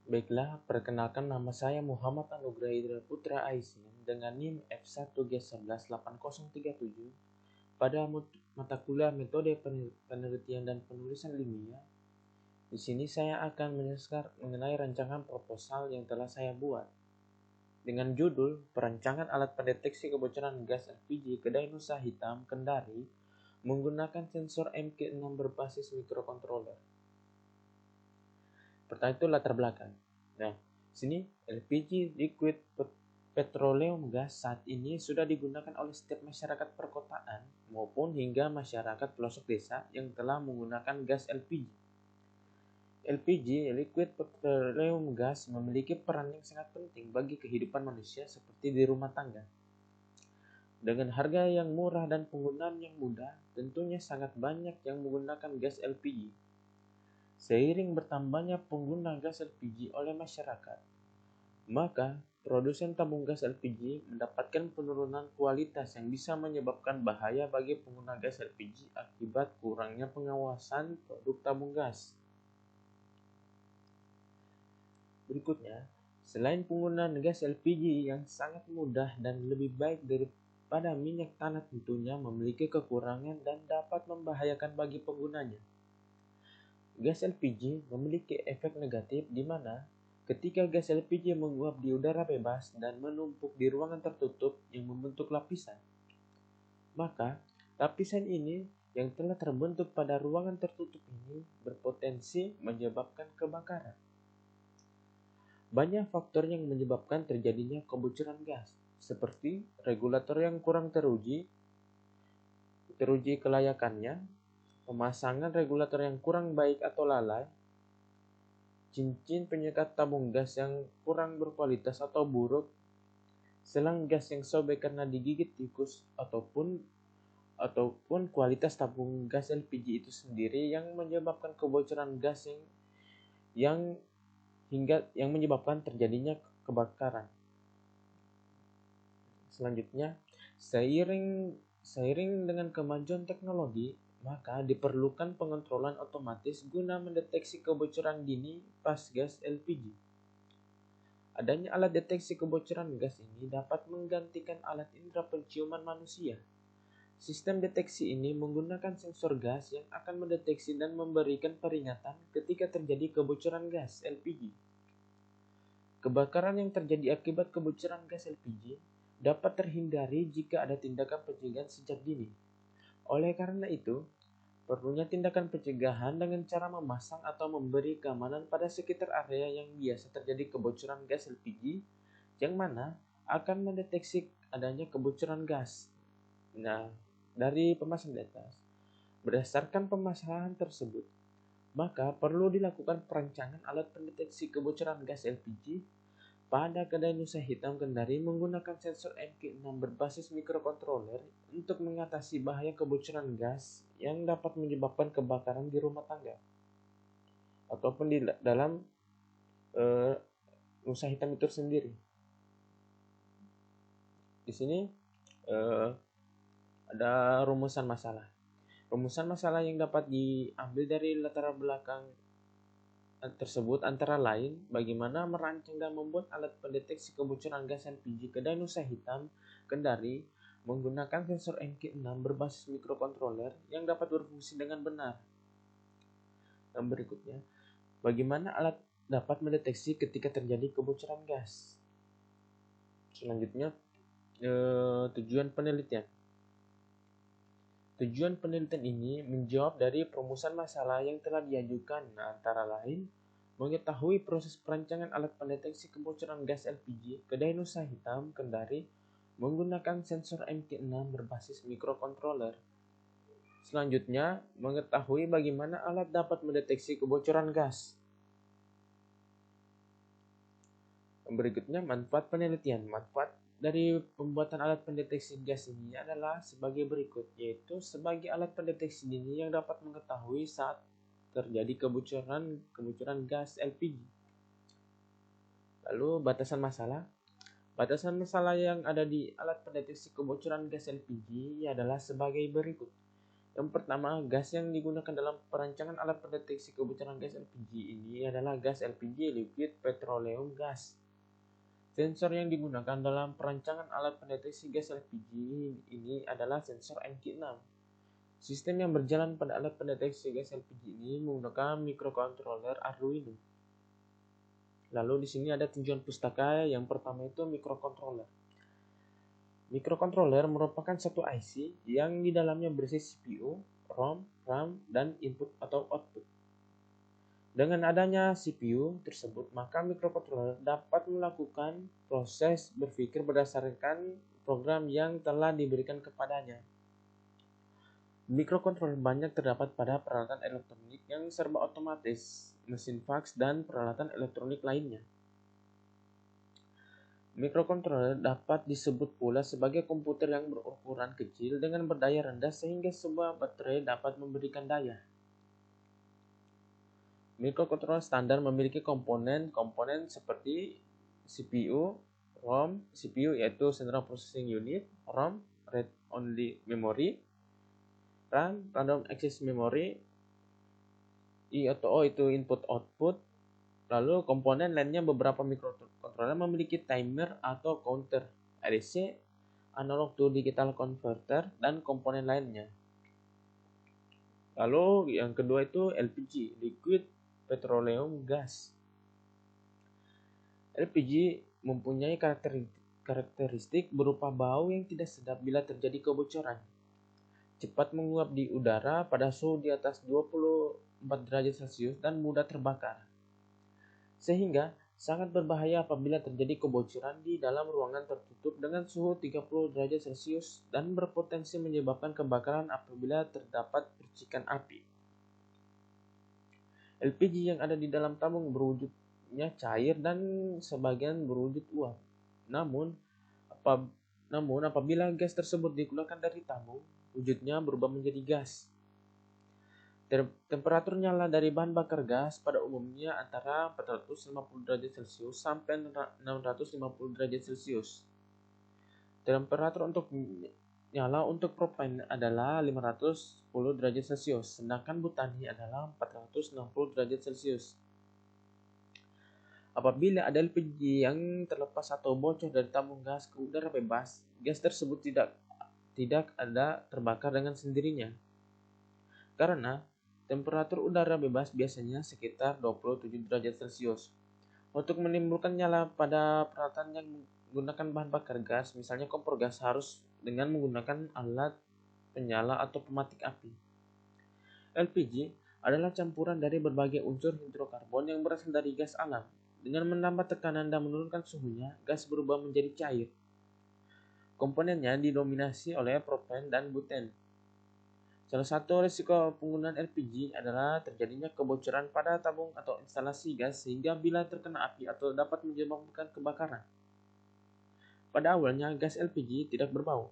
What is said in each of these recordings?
Baiklah, perkenalkan nama saya Muhammad Anugrah Hidra Putra Aisin dengan NIM F1G118037 pada mata kuliah Metode Penelitian dan Penulisan Ilmiah. Di sini saya akan menjelaskan mengenai rancangan proposal yang telah saya buat dengan judul Perancangan Alat Pendeteksi Kebocoran Gas LPG Kedai Nusa Hitam Kendari menggunakan sensor MK6 berbasis mikrokontroler. Pertama itu latar belakang. Nah, sini LPG liquid petroleum gas saat ini sudah digunakan oleh setiap masyarakat perkotaan maupun hingga masyarakat pelosok desa yang telah menggunakan gas LPG. LPG, liquid petroleum gas, memiliki peran yang sangat penting bagi kehidupan manusia seperti di rumah tangga. Dengan harga yang murah dan penggunaan yang mudah, tentunya sangat banyak yang menggunakan gas LPG. Seiring bertambahnya pengguna gas LPG oleh masyarakat, maka produsen tabung gas LPG mendapatkan penurunan kualitas yang bisa menyebabkan bahaya bagi pengguna gas LPG akibat kurangnya pengawasan produk tabung gas. Berikutnya, selain penggunaan gas LPG yang sangat mudah dan lebih baik daripada minyak tanah tentunya memiliki kekurangan dan dapat membahayakan bagi penggunanya. Gas LPG memiliki efek negatif di mana ketika gas LPG menguap di udara bebas dan menumpuk di ruangan tertutup yang membentuk lapisan, maka lapisan ini yang telah terbentuk pada ruangan tertutup ini berpotensi menyebabkan kebakaran. Banyak faktor yang menyebabkan terjadinya kebocoran gas, seperti regulator yang kurang teruji kelayakannya, pemasangan regulator yang kurang baik atau lalai, cincin penyekat tabung gas yang kurang berkualitas atau buruk, selang gas yang sobek karena digigit tikus, ataupun kualitas tabung gas LPG itu sendiri yang menyebabkan kebocoran gas yang menyebabkan terjadinya kebakaran. Selanjutnya, seiring dengan kemajuan teknologi, maka diperlukan pengontrolan otomatis guna mendeteksi kebocoran dini pas gas LPG. Adanya alat deteksi kebocoran gas ini dapat menggantikan alat indera penciuman manusia. Sistem deteksi ini menggunakan sensor gas yang akan mendeteksi dan memberikan peringatan ketika terjadi kebocoran gas LPG. Kebakaran yang terjadi akibat kebocoran gas LPG dapat terhindari jika ada tindakan pencegahan sejak dini. Oleh karena itu, perlunya tindakan pencegahan dengan cara memasang atau memberi keamanan pada sekitar area yang biasa terjadi kebocoran gas LPG, yang mana akan mendeteksi adanya kebocoran gas. Nah, dari pembahasan di atas, berdasarkan permasalahan tersebut, maka perlu dilakukan perancangan alat pendeteksi kebocoran gas LPG pada kedai Nusa Hitam Kendari menggunakan sensor MK6 berbasis mikrokontroler untuk mengatasi bahaya kebocoran gas yang dapat menyebabkan kebakaran di rumah tangga ataupun di dalam Nusa Hitam itu sendiri. Di sini ada rumusan masalah. Rumusan masalah yang dapat diambil dari latar belakang tersebut antara lain bagaimana merancang dan membuat alat pendeteksi kebocoran gas LPG kedai Nusa Hitam Kendari menggunakan sensor MK6 berbasis mikrokontroler yang dapat berfungsi dengan benar. Dan berikutnya, bagaimana alat dapat mendeteksi ketika terjadi kebocoran gas. Selanjutnya, tujuan penelitian. Tujuan penelitian ini menjawab dari perumusan masalah yang telah diajukan, antara lain mengetahui proses perancangan alat pendeteksi kebocoran gas LPG kedai Nusa Hitam Kendari menggunakan sensor MK6 berbasis mikrokontroler. Selanjutnya, mengetahui bagaimana alat dapat mendeteksi kebocoran gas. Berikutnya, manfaat penelitian. Manfaat dari pembuatan alat pendeteksi gas ini adalah sebagai berikut, yaitu sebagai alat pendeteksi dini yang dapat mengetahui saat terjadi kebocoran gas LPG. Lalu batasan masalah. Batasan masalah yang ada di alat pendeteksi kebocoran gas LPG adalah sebagai berikut. Yang pertama, gas yang digunakan dalam perancangan alat pendeteksi kebocoran gas LPG ini adalah gas LPG, liquid petroleum gas. Sensor yang digunakan dalam perancangan alat pendeteksi gas LPG ini adalah sensor NG6. Sistem yang berjalan pada alat pendeteksi gas LPG ini menggunakan microcontroller Arduino. Lalu di sini ada tinjauan pustaka. Yang pertama itu microcontroller. Microcontroller merupakan satu IC yang di dalamnya berisi CPU, ROM, RAM, dan input atau output. Dengan adanya CPU tersebut, maka microcontroller dapat melakukan proses berpikir berdasarkan program yang telah diberikan kepadanya. Microcontroller banyak terdapat pada peralatan elektronik yang serba otomatis, mesin fax, dan peralatan elektronik lainnya. Microcontroller dapat disebut pula sebagai komputer yang berukuran kecil dengan berdaya rendah sehingga sebuah baterai dapat memberikan daya. Microcontroller standar memiliki komponen-komponen seperti CPU, ROM, CPU yaitu Central Processing Unit, ROM, Read Only Memory, RAM, Random Access Memory, I atau O itu input output. Lalu komponen lainnya beberapa microcontroller memiliki timer atau counter, ADC, analog to digital converter, dan komponen lainnya. Lalu yang kedua itu LPG, liquid petroleum gas. LPG mempunyai karakteristik berupa bau yang tidak sedap bila terjadi kebocoran. Cepat menguap di udara pada suhu di atas 24 derajat Celcius dan mudah terbakar. Sehingga sangat berbahaya apabila terjadi kebocoran di dalam ruangan tertutup dengan suhu 30 derajat Celcius dan berpotensi menyebabkan kebakaran apabila terdapat percikan api. LPG yang ada di dalam tabung berwujudnya cair dan sebagian berwujud uap. Namun apabila gas tersebut dikeluarkan dari tabung, wujudnya berubah menjadi gas. Temperatur nyala dari bahan bakar gas pada umumnya antara 450 derajat Celcius sampai 650 derajat Celcius. Temperatur untuk nyala untuk propane adalah 510 derajat Celcius, sedangkan butani adalah 460 derajat Celcius. Apabila ada LPG yang terlepas atau bocor dari tabung gas ke udara bebas, gas tersebut tidak ada terbakar dengan sendirinya. Karena temperatur udara bebas biasanya sekitar 27 derajat Celcius. Untuk menimbulkan nyala pada peralatan yang menggunakan bahan bakar gas, misalnya kompor gas, harus dengan menggunakan alat penyala atau pematik api. LPG adalah campuran dari berbagai unsur hidrokarbon yang berasal dari gas alam. Dengan menambah tekanan dan menurunkan suhunya, gas berubah menjadi cair. Komponennya didominasi oleh propan dan buten. Salah satu risiko penggunaan LPG adalah terjadinya kebocoran pada tabung atau instalasi gas sehingga bila terkena api atau dapat menyebabkan kebakaran. Pada awalnya gas LPG tidak berbau,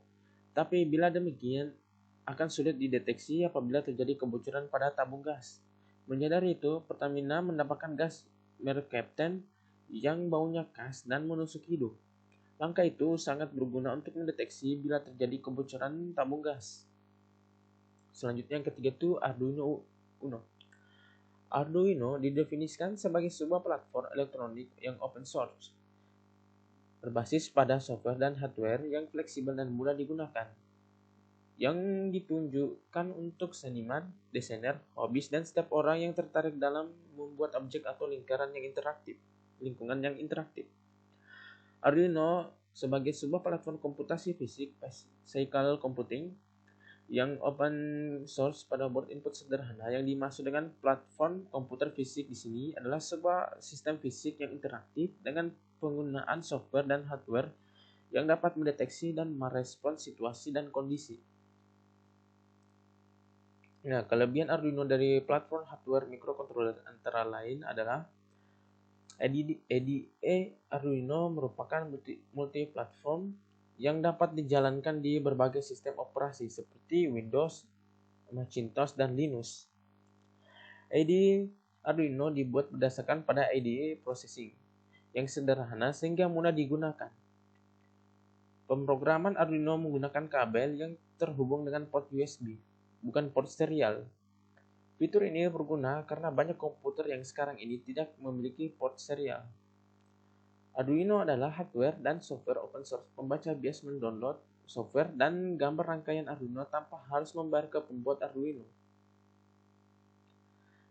tapi bila demikian akan sulit dideteksi apabila terjadi kebocoran pada tabung gas. Menyadari itu, Pertamina mendapatkan gas merek Captain yang baunya khas dan menusuk hidung. Langkah itu sangat berguna untuk mendeteksi bila terjadi kebocoran tabung gas. Selanjutnya yang ketiga itu Arduino Uno. Arduino didefinisikan sebagai sebuah platform elektronik yang open source, berbasis pada software dan hardware yang fleksibel dan mudah digunakan, yang ditunjukkan untuk seniman, desainer, hobis, dan setiap orang yang tertarik dalam membuat objek atau lingkungan yang interaktif. Arduino sebagai sebuah platform komputasi fisik, physical computing, yang open source pada board input sederhana. Yang dimaksud dengan platform komputer fisik di sini adalah sebuah sistem fisik yang interaktif dengan penggunaan software dan hardware yang dapat mendeteksi dan merespons situasi dan kondisi. Nah, kelebihan Arduino dari platform hardware microcontroller antara lain adalah IDE Arduino merupakan multi-platform yang dapat dijalankan di berbagai sistem operasi seperti Windows, Macintosh, dan Linux. IDE Arduino dibuat berdasarkan pada IDE processing yang sederhana sehingga mudah digunakan. Pemrograman Arduino menggunakan kabel yang terhubung dengan port USB. bukan port serial. Fitur ini berguna karena banyak komputer yang sekarang ini tidak memiliki port serial. Arduino adalah hardware dan software open source. Pembaca biasa mendownload software dan gambar rangkaian Arduino tanpa harus membayar ke pembuat Arduino.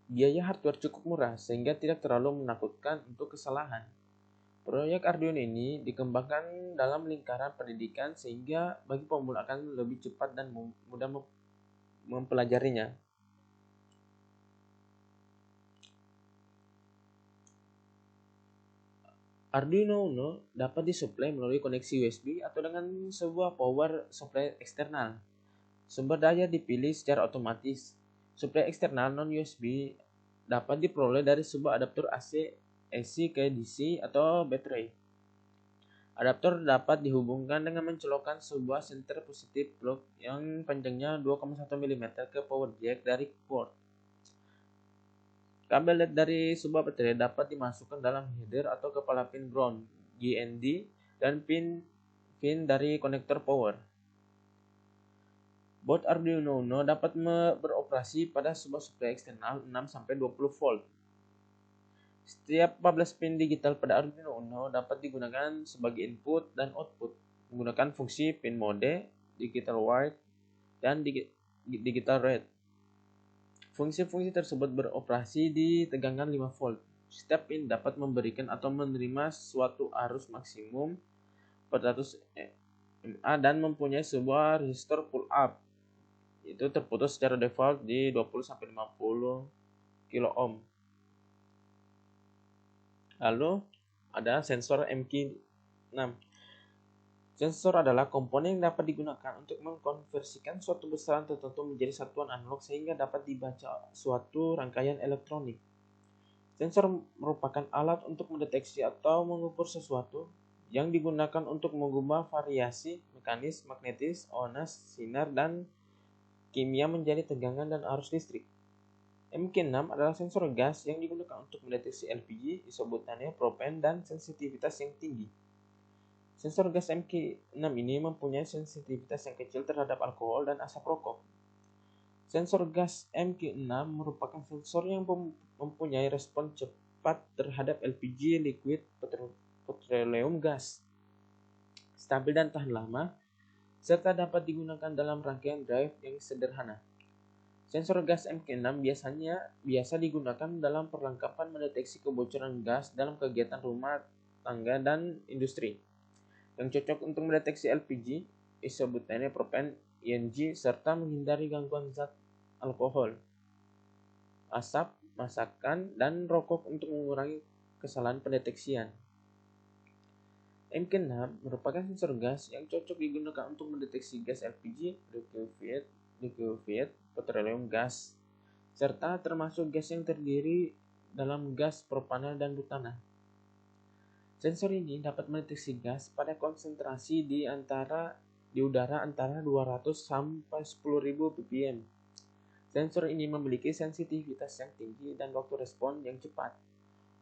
Biaya hardware cukup murah sehingga tidak terlalu menakutkan untuk kesalahan. Proyek Arduino ini dikembangkan dalam lingkaran pendidikan sehingga bagi pemula akan lebih cepat dan mudah mempelajarinya. Arduino Uno dapat disuplai melalui koneksi USB atau dengan sebuah power supply eksternal. Sumber daya dipilih secara otomatis. Suplai eksternal non-USB dapat diperoleh dari sebuah adaptor AC ke DC atau baterai. Adaptor dapat dihubungkan dengan mencolokkan sebuah senter positif plug yang panjangnya 2,1 mm ke power jack dari port. Kabel LED dari sebuah baterai dapat dimasukkan dalam header atau kepala pin ground (GND) dan pin dari konektor power. Board Arduino Uno dapat beroperasi pada sebuah suplai eksternal 6-20 volt. Setiap 14 pin digital pada Arduino Uno dapat digunakan sebagai input dan output menggunakan fungsi pin mode, digital write, dan digital read. Fungsi-fungsi tersebut beroperasi di tegangan 5 volt. Setiap pin dapat memberikan atau menerima suatu arus maksimum 400 mA dan mempunyai sebuah resistor pull up. Itu terputus secara default di 20-50 kilo ohm. Lalu ada sensor MK6. Sensor adalah komponen yang dapat digunakan untuk mengkonversikan suatu besaran tertentu menjadi satuan analog sehingga dapat dibaca suatu rangkaian elektronik. Sensor merupakan alat untuk mendeteksi atau mengukur sesuatu yang digunakan untuk mengubah variasi mekanis, magnetis, onas, sinar, dan kimia menjadi tegangan dan arus listrik. MK6 adalah sensor gas yang digunakan untuk mendeteksi LPG, isobutane, propen, dan sensitivitas yang tinggi. Sensor gas MK6 ini mempunyai sensitivitas yang kecil terhadap alkohol dan asap rokok. Sensor gas MK6 merupakan sensor yang mempunyai respon cepat terhadap LPG, liquid petroleum gas, stabil dan tahan lama, serta dapat digunakan dalam rangkaian drive yang sederhana. Sensor gas MK6 biasa digunakan dalam perlengkapan mendeteksi kebocoran gas dalam kegiatan rumah tangga dan industri, yang cocok untuk mendeteksi LPG, isobutane, propen, ING, serta menghindari gangguan zat alkohol, asap, masakan, dan rokok untuk mengurangi kesalahan pendeteksian. MK6 merupakan sensor gas yang cocok digunakan untuk mendeteksi gas LPG, liquefied petroleum gas, serta termasuk gas yang terdiri dalam gas propana dan butana. Sensor ini dapat mendeteksi gas pada konsentrasi di udara antara 200 sampai 10.000 ppm. Sensor ini memiliki sensitivitas yang tinggi dan waktu respon yang cepat.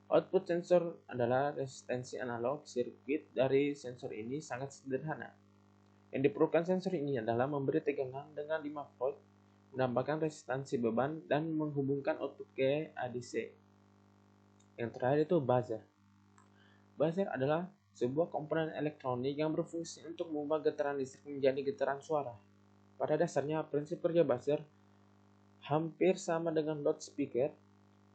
Output sensor adalah resistensi analog sirkuit dari sensor ini sangat sederhana. Yang diperlukan sensor ini adalah memberi tegangan dengan 5 volt, menambahkan resistansi beban, dan menghubungkan output ke ADC. Yang terakhir itu buzzer. Buzzer adalah sebuah komponen elektronik yang berfungsi untuk mengubah getaran listrik menjadi getaran suara. Pada dasarnya, prinsip kerja buzzer hampir sama dengan loudspeaker.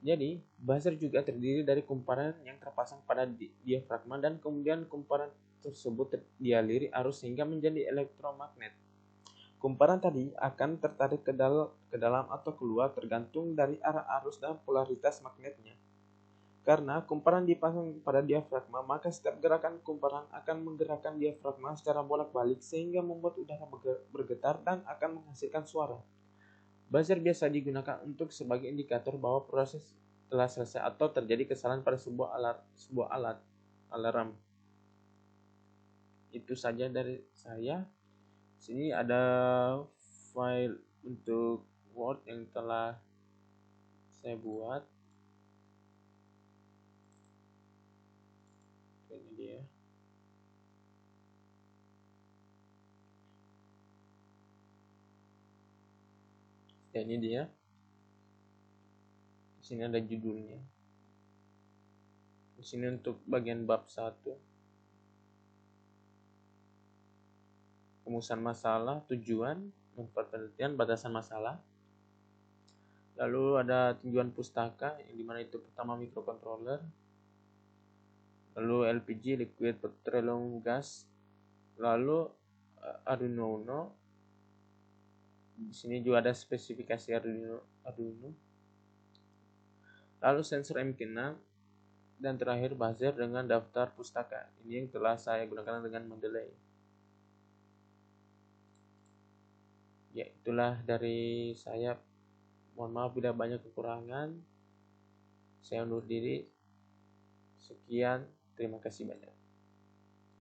Jadi, buzzer juga terdiri dari kumparan yang terpasang pada diafragma dan kemudian kumparan tersebut dialiri arus sehingga menjadi elektromagnet. Kumparan tadi akan tertarik ke dalam atau keluar tergantung dari arah arus dan polaritas magnetnya. Karena kumparan dipasang pada diafragma, maka setiap gerakan kumparan akan menggerakkan diafragma secara bolak-balik sehingga membuat udara bergetar dan akan menghasilkan suara. Buzzer biasa digunakan untuk sebagai indikator bahwa proses telah selesai atau terjadi kesalahan pada sebuah alarm. Itu saja dari saya. Sini ada file untuk Word yang telah saya buat. Ini dia. Ya, ini dia. Di sini ada judulnya. Di sini untuk bagian bab 1. Rumusan masalah, tujuan, manfaat penelitian, batasan masalah. Lalu ada tinjauan pustaka, yang dimana itu pertama microcontroller. Lalu LPG, liquid petroleum gas. Lalu Arduino Uno. Di sini juga ada spesifikasi Arduino. Lalu sensor MK6. Dan terakhir buzzer dengan daftar pustaka. Ini yang telah saya gunakan dengan Mendeley. Ya, itulah dari saya. Mohon maaf bila banyak kekurangan. Saya undur diri. Sekian, terima kasih banyak.